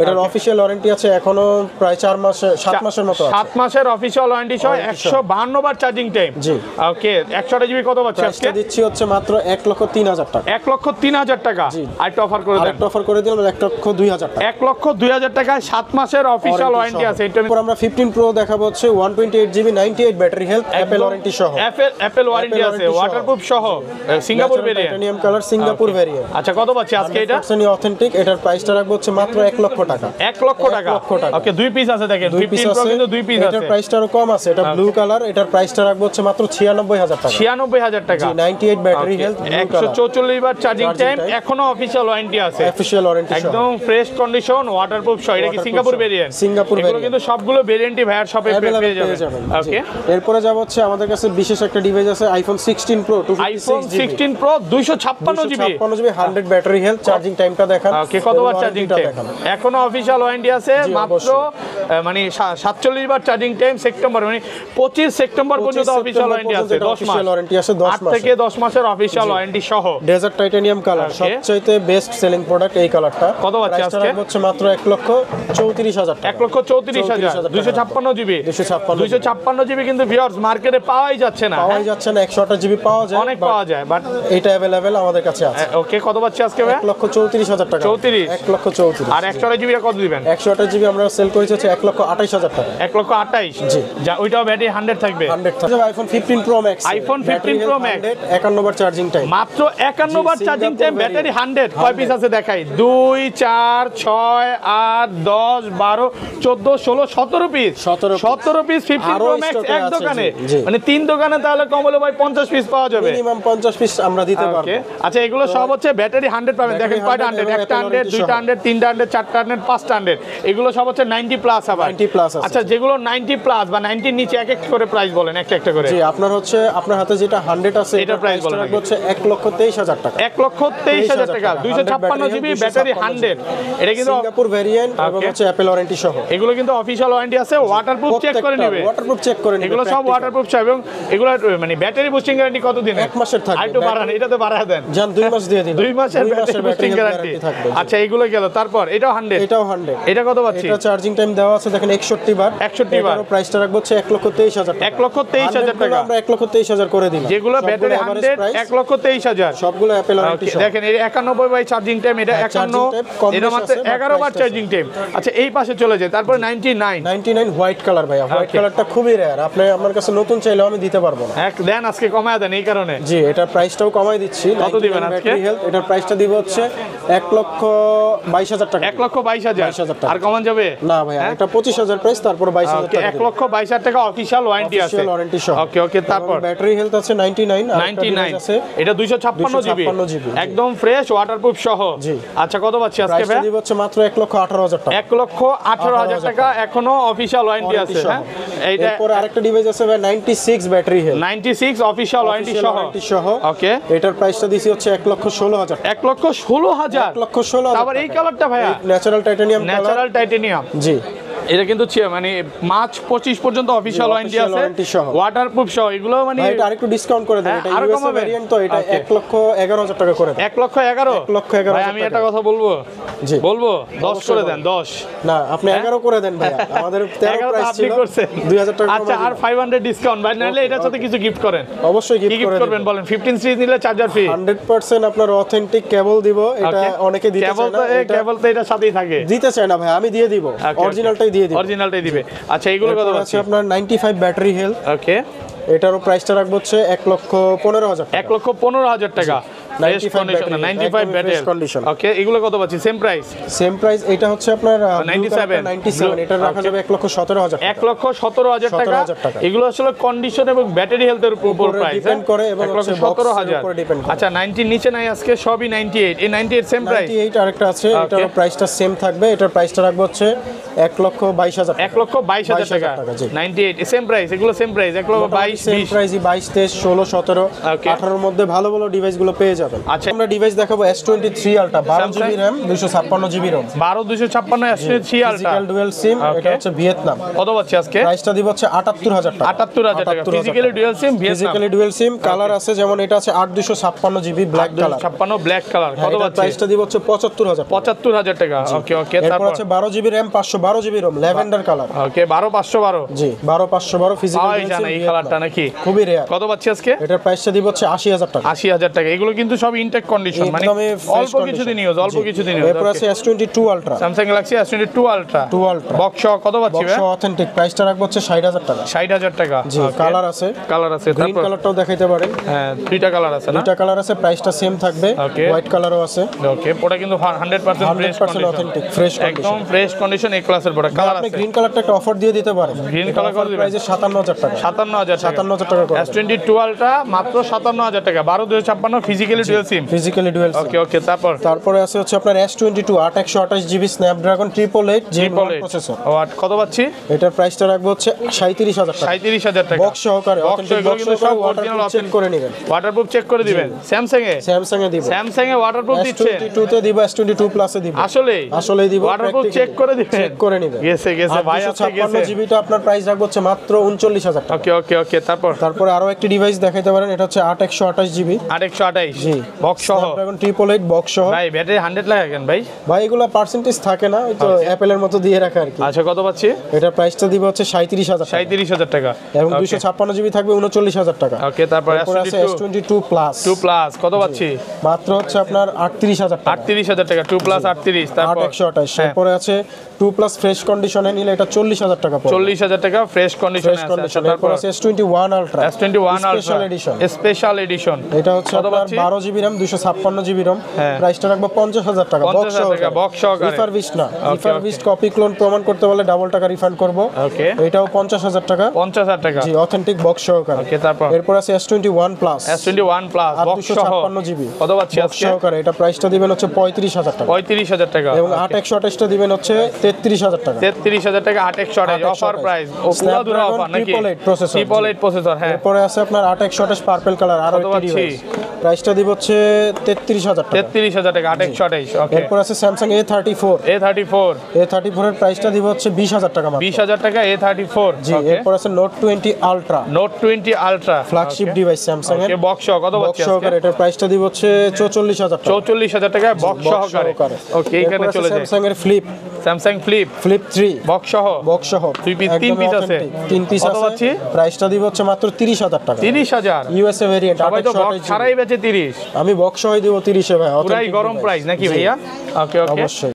এটার অফিশিয়াল ওয়ারেন্টি আছে এখনো প্রায় 4 মাস 7 মাসের মতো আছে। 7 মাসের অফিশিয়াল ওয়ারেন্টি সহ 152 বার চার্জিং টাইম। জি, ওকে। 128 জিবি কত পাচ্ছি আজকে? দিচ্ছি হচ্ছে মাত্র 1,03,000 টাকা। 1,03,000 টাকা। আরেকটা অফার করে দেন। আরেকটা অফার করে দিলাম 1,02,000 টাকা। 1,02,000 টাকায় 7 মাসের অফিশিয়াল ওয়ারেন্টি আছে। এরপর আমরা 15 Pro দেখাবো হচ্ছে 128 GB 98 battery health, Apple warranty সহ। অ্যাপল ওয়ারেন্টি আছে, ওয়াটারপ্রুফ সহ, Singapore variant, titanium colour, Singapore variant. আচ্ছা, কত পাচ্ছি আজকে এটা? 100% অথেন্টিক। এটার প্রাইসটা রাখবো হচ্ছে মাত্র 1 লক্ষ টাকা। 1 লক্ষ টাকা। ওকে, দুই পিস আছে দেখেন। 15 Pro কিন্তু দুই পিস আছে। এটার প্রাইসটা আরো কম আছে, এটা ব্লু কালার। এটার প্রাইসটা রাখবো হচ্ছে মাত্র 96000 টাকা। 96000 টাকা। 98 ব্যাটারি হেলথ, 144 বার চার্জিং টাইম, এখনো অফিশিয়াল ওয়ারেন্টি আছে। অফিশিয়াল ওয়ারেন্টি একদম ফ্রেশ কন্ডিশন, ওয়াটারপ্রুফ সহ। এটা কি সিঙ্গাপুর ভেরিয়েন্ট? Singapore variant. কিন্তু সবগুলো ভেরিয়েন্টই ভাইয়ার শপে পেয়ে যাবেন। ওকে, এরপরে যাব হচ্ছে আমাদের কাছে বিশেষ একটা ডিভাইস আছে iPhone 16 Pro 16 Pro 256 GB 100 battery health. Charging টাইমটা দেখান। ওকে, কতবার চার্জিং টাইম? এখনো অফিশিয়াল ওয়ারেন্টি আছে মাত্র মানে 47 বার চার্জিং টাইম। সেপ্টেম্বর মানে 25 সেপ্টেম্বর পর্যন্ত অফিশিয়াল ওয়ারেন্টি আছে। 10 মাস ওয়ারেন্টি আছে, 10 মাস থেকে 10 মাসের অফিশিয়াল ওয়ারেন্টি সহ। ডেজার্ট টাইটানিয়াম কালার সবচেয়ে বেস্ট সেলিং প্রোডাক্ট এই কালারটা। কত পাচ্ছি আজকে? হচ্ছে মাত্র 1,34,000 টাকা। 1,34,000 256 জিবি 256 জিবি কিন্তু ভিউয়ার্স মার্কেটে পাওয়াই যাচ্ছে না। 128 জিবি পাওয়া যায়, অনেক পাওয়া যায়, বাট এটা अवेलेबल আমাদের কাছে আছে। ওকে, কত পাচ্ছি আজকে ভাই? 1,34,000 টাকা। 1,34,000 আর 128 জিবি কত দিবেন? 128 জিবি আমরা সেল করেছি হচ্ছে 1,28,000 টাকা। 1,28,000 জি, যা ওইটাও ব্যাটারি 100 থাকবে। 100 থাকবে। IPhone 15 Pro Max, iPhone 15 Pro Max 51 বার চার্জিং টাইম, মাত্র 51 বার চার্জিং টাইম, ব্যাটারি 100। কয় পিস আছে দেখাই? 2 4 6 8 10 12 14 16 17 পিস। 17 পিস 15 Pro Max এক দোকানে, মানে 3 দোকানে তাহলে কম হলে ভাই 50 পিস পাওয়া যাবে। মিনিমাম 50 পিস আমরা দিতে পারবো। আচ্ছা, এগুলো সব হচ্ছে ব্যাটারি 100 পাবেন। দেখেন কয়টা 100? একটা 100, দুইটা 100, তিনটা 100, চারটা 100, পাঁচটা 100। এগুলো সব হচ্ছে 90 প্লাস আবার। 90 প্লাস আছে। আচ্ছা, যেগুলো 90 প্লাস বা 90 নিচে এক এক করে প্রাইস বলেন, একটা একটা করে। জি, আপনার হচ্ছে আপনার হাতে যেটা 100 আছে এটার প্রাইস বলেন হচ্ছে 1,23,000 টাকা। 1,23,000 টাকা 256 জিবি ব্যাটারি 100। এটা কিন্তু সিঙ্গাপুর ভেরিয়েন্ট এবং হচ্ছে অ্যাপল ওয়ারেন্টি সহ। এগুলো কিন্তু অফিশিয়াল ওয়ারেন্টি আছে, ওয়াটারপ্রুফ চেক করে নেবে। ওয়াটারপ্রুফ চেক করে নেবে, এগুলো সব ওয়াটারপ্রুফ চাই। এবং এগুলো মানে ব্যাটারি বুস্টিং গ্যারান্টি কত দিনের? 1 মাসের থাকবে। আরেকটু বাড়ান, এটাতে বাড়ায় দেন। জান 2 মাস দিয়ে দিন। 2 মাসের ব্যাটারি বুস্টিং গ্যারান্টি থাকবে। আচ্ছা, এগুলো গেল। তারপর এটাও 100। এটাও 100। এটা কত পাচ্ছি? এটা চার্জিং টাইম দেওয়া আছে দেখেন 61 বার। 61 বার। এটার প্রাইসটা রাখবো হচ্ছে 1,23,000 টাকা। 1,23,000 টাকা। আমরা 1,23,000 করে দিলাম। যেগুলো ব্যাটারি 100 1,23,000 সবগুলো অ্যাপল ওয়ারেন্টি সহ। দেখেন এই 91 বাই চার্জিং টাইম, এটা 51, এটা মাত্র 11 বার চার্জিং টাইম। আচ্ছা, এই পাশে চলে যায়। তারপর 99 হোয়াইট কালার ভাইয়া। হোয়াইট কালারটা খুবই রেয়ার। আপনি আমার কাছে নতুন চাইলেও আমি দিতে পারবো না। এক দেন আজকে কমায় দেন এই কারণে। জি, এটার প্রাইসটাও কমাই দিচ্ছি। কত দিবেন আজকে? এটার প্রাইসটা দিব হচ্ছে 1,22,000 টাকা। 1,22,000 আর কমান যাবে না ভাইয়া, এটা 25,000 প্রাইস, তারপর 22,000 টাকা। 1,22,000 টাকা অফিশিয়াল ওয়ারেন্টি আছে। ওয়ারেন্টি সহ। ওকে ওকে, তারপর ব্যাটারি হেলথ আছে 99 আছে। এটা 256 জিবি একদম ফ্রেশ ওয়াটারপ্রুফ সহ। জি। আচ্ছা, কত পাচ্ছি আজকে ভাই? দিব হচ্ছে মাত্র 1,18,000 টাকা। 1,18,000 টাকা এখনো অফিশিয়াল ওয়ারেন্টি আছে। হ্যাঁ, এইটা এরপর আরেকটা ডিভাইস আছে ভাই 96 ব্যাটারি হেলথ, 96 অফিশিয়াল ওয়ারেন্টি সহ। ওকে, এটার প্রাইসটা দিছি হচ্ছে 1,16,000 টাকা। 1,16,000 1,16,000। আবার এই কালারটা ভাইয়া ন্যাচারাল টাইটানিয়াম। Natural titanium. জি, এটা কিন্তু মানে মার্চ 25 পর্যন্ত অফিশিয়াল ওয়ারেন্টি আছে, ওয়াটারপ্রুফ সহ। এগুলো মানে এটা আরেকটু ডিসকাউন্ট করে দেন। এটা ইউএসএ ভেরিয়েন্ট, তো এটা 1,11,000 টাকা করে দেন। 1,11,000 ভাই, আমি একটা কথা বলবো। জি, বলবো 10 করে দেন। 10 না, আপনি 11 করে দেন ভাই। আমাদের 13 প্রাইস ছিল, 2000 টাকা। আচ্ছা, আর 500 ডিসকাউন্ট ভাই, নালে এটার সাথে কিছু গিফট করেন। অবশ্যই গিফট করবেন বলেন। 15 সিরিজ নিলে চার্জার ফ্রি। 100% আপনার অথেন্টিক কেবল দিব। এটা অনেকে দিতে চায় না। কেবল তো এটার সাথেই থাকে। দিতে চায় না ভাই, আমি দিয়ে দিব। অরিজিনালটাই দিয়ে দিব। অরিজিনালটাই দিবে। আচ্ছা, এইগুলো কত আছে? আপনার 95 ব্যাটারি হেলথ। ওকে, এটারও প্রাইসটা রাখবো হচ্ছে 1,15,000 টাকা। 1,15,000 টাকা ফ্রেশ কন্ডিশন 95 ব্যাটারি কন্ডিশন। ওকে এগুলো কত পাচ্ছি সেম প্রাইস? সেম প্রাইস, এটা হচ্ছে আপনার 97 এটা রাখা যাবে 1,17,000 টাকা। 1,17,000 টাকা। 17,000 টাকা। এগুলো আসলে কন্ডিশন এবং ব্যাটারি হেলথের উপর প্রাইস ডিপেন্ড করে এবং হচ্ছে 1,17,000 উপর ডিপেন্ড করে। আচ্ছা 90 নিচে নাই আজকে সবই 98 এই 98 সেম প্রাইস 98 আরেকটা আছে, এটার প্রাইসটা সেম থাকবে, এটার প্রাইসটা রাখবো হচ্ছে 1,22,000 টাকা। 1,22,000 টাকা জি। 98 সেম প্রাইস এগুলো সেম প্রাইস 1,22,000 সেম 20 প্রাইসই 22, 23, 16, 17, 18 এর মধ্যে ভালো ভালো ডিভাইসগুলো পেয়ে যাবেন। আচ্ছা। আমরা ডিভাইস দেখাবো S23 Ultra 12 GB RAM 256 GB ROM 12,256 S23 Ultra physical dual SIM, এটা হচ্ছে ভিয়েতনাম। কত পাচ্ছি আজকে? প্রাইসটা দিব হচ্ছে 78,000 টাকা। 78,000 টাকা physically dual SIM Vietnam. Physically dual SIM colour আছে, যেমন এটা আছে 8256 GB black colour. 56 black colour কত পাচ্ছি? প্রাইসটা দিব হচ্ছে 75,000 টাকা। 75,000 টাকা ওকে ওকে এরপর তারপর আছে 12 GB RAM 512 GB ROM lavender colour. Okay 12,512 G 12512 physical পাওয়াই যায় না এই কালারটা নাকি? খুবই রেয়ার। কত পাচ্ছি আজকে? এটার প্রাইসটা দিব হচ্ছে 80,000 টাকা। 80,000 টাকা এগুলো কিন্তু সব ইনটেক কন্ডিশন মানে একদমই fresh অল্প কিছুদিন ইউজ অল্প কিছুদিন ইউজ এরপর আছে S22 Ultra Samsung Galaxy S22 Ultra 2 Ultra box কত পাচ্ছি ভাই? বক্স অথেন্টিক, প্রাইসটা রাখবো হচ্ছে 60,000 টাকা। 60,000 টাকা জি কালার আছে, কালার আছে গ্রিন তারপর কালারটাও দেখাইতে পারেন। হ্যাঁ দুইটা কালার আছে না? দুইটা কালার আছে, প্রাইসটা সেম থাকবে। Okay. হোয়াইট কালারও আছে, ওকে ওটা কিন্তু 100% ফ্রেশ 100% কন্ডিশন অথেন্টিক ফ্রেশ একদম ফ্রেশ কন্ডিশন এই ক্লাসের প্রোডাক্ট কালার আপনি আছে গ্রিন কালারটা একটা অফার দিয়ে দিতে পারেন। Green color করে দিবেন? প্রাইসে 57,000 টাকা। 57,000 টাকা 57,000 টাকা করে S22 Ultra মাত্র 57,000 টাকা 12,256 physically dual SIM physically dual SIM. Okay okay তারপর তারপরে আছে হচ্ছে আপনার S22 128 GB Snapdragon 888 Gen 1 processor. ও কত পাচ্ছি? এটার প্রাইসটা রাখবো হচ্ছে 37,000 টাকা। 37,000 টাকা বক্স সহকারে বক্স অথেন্টিক এগুলো বক্স কিন্তু সব সহকারে অরিজিনাল চেক করে নেবেন। ওয়াটারপ্রুফ চেক করে দিবেন স্যামসাং এ স্যামসাং এ দিব, স্যামসাং এ ওয়াটারপ্রুফ দিচ্ছে S22 তে দিব, S22 প্লাস এ দিব। আসলেই দিব, ওয়াটারপ্রুফ practically চেক করে দিবেন চেক করে নেবেন। গেছে গেছে ভাই আপনি 256 গেছে জিবিটা আপনার প্রাইস রাখবো হচ্ছে মাত্র 39,000 টাকা। ওকে ওকে ওকে তারপর তারপরে আরো একটি ডিভাইস দেখাইতে পারেন, এটা হচ্ছে 128 জিবি 8128 জি বক্স সহ স্ন্যাপড্রাগন 888 বক্স সহ। ভাই ব্যাটারি 100 লাগে কেন ভাই? ভাই এগুলো পার্সেন্টেজ থাকে না, ওই তো অ্যাপেলের মতো দিয়ে রাখা আর কি। আচ্ছা কত পাচ্ছি? এটার প্রাইসটা দিব হচ্ছে 37,000 টাকা 37,000 টাকা এবং 256 জিবি থাকবে 39,000 টাকা। ওকে তারপর এরপর আছে S22 প্লাস 2 প্লাস কত পাচ্ছি? মাত্র হচ্ছে আপনার 38,000 টাকা 38,000 টাকা 2 প্লাস 38 তারপর 128। এরপরে আছে 2 প্লাস ফ্রেশ কন্ডিশনে নিলে এটা 40,000 টাকা পড়বে। 40,000 টাকা ফ্রেশ কন্ডিশনে ফ্রেশ আছে কন্ডিশন। আচ্ছা, এরপর তারপর আছে S21 Ultra S21 special Ultra edition. Special edition এটা হচ্ছে কত আপনার পাচ্ছি? 12 জিবি RAM 256 জিবি ROM হ্যাঁ। প্রাইসটা রাখবো 50,000 টাকা 50,000 টাকা বক্স সহকারে রিফারবিশড না, Okay, রিফারবিশড কপি ক্লোন প্রমাণ করতে বলে ডাবল টাকা রিফান্ড করব। ওকে এটাও 50,000 টাকা 50,000 টাকা জি অথেন্টিক বক্স সহকারে। ওকে তারপর এরপর আছে S21 প্লাস S21 প্লাস আর বক্স সহ 256 জিবি কত পাচ্ছি বক্স আজকে? সহকারে, এটা প্রাইসটা দিবেন হচ্ছে 35,000 টাকা 35,000 টাকা এবং 8128টা দিবেন হচ্ছে 33,000 টাকা। 33,000 টাকা 828 অফার প্রাইস ও পুরো দূর অফার নাকি? 888 প্রসেসর 888 প্রসেসর হ্যাঁ এরপরে আছে আপনার 8128 পার্পল কালার আরো কত একটি পাচ্ছি? ডিভাইস, প্রাইসটা দিব হচ্ছে 33,000 টাকা। 33,000 টাকা 828 ওকে এরপর আছে স্যামসাং A34 A34 A34 এর প্রাইসটা দিব হচ্ছে 20,000 টাকা মাত্র। 20,000 টাকা A34 জি এরপর আছে note 20 ultra note 20 ultra flagship device Samsung এর ওকে বক্স কত বক্স পাচ্ছি সহকারে, আজকে? এটার প্রাইসটা দিব হচ্ছে 44,000 টাকা 44,000 টাকা বক্স সহকারে ওকে এখানে চলে যায় স্যামসাং এর ফ্লিপ স্যামসাং ফ্লিপ 3 বক্স সহ বক্স সহ তিন পিস আছে 3 পিস কত আছে, পাচ্ছি? প্রাইসটা দিব হচ্ছে মাত্র 30,000 টাকা 30,000 ইউএসএ ভেরিয়েন্ট সবাই তো বক্স ছাড়াই বেচে 30 আমি বক্স সহই দিব 30 এ ভাই পুরাই গরম প্রাইস নাকি ভাইয়া ওকে ওকে অবশ্যই।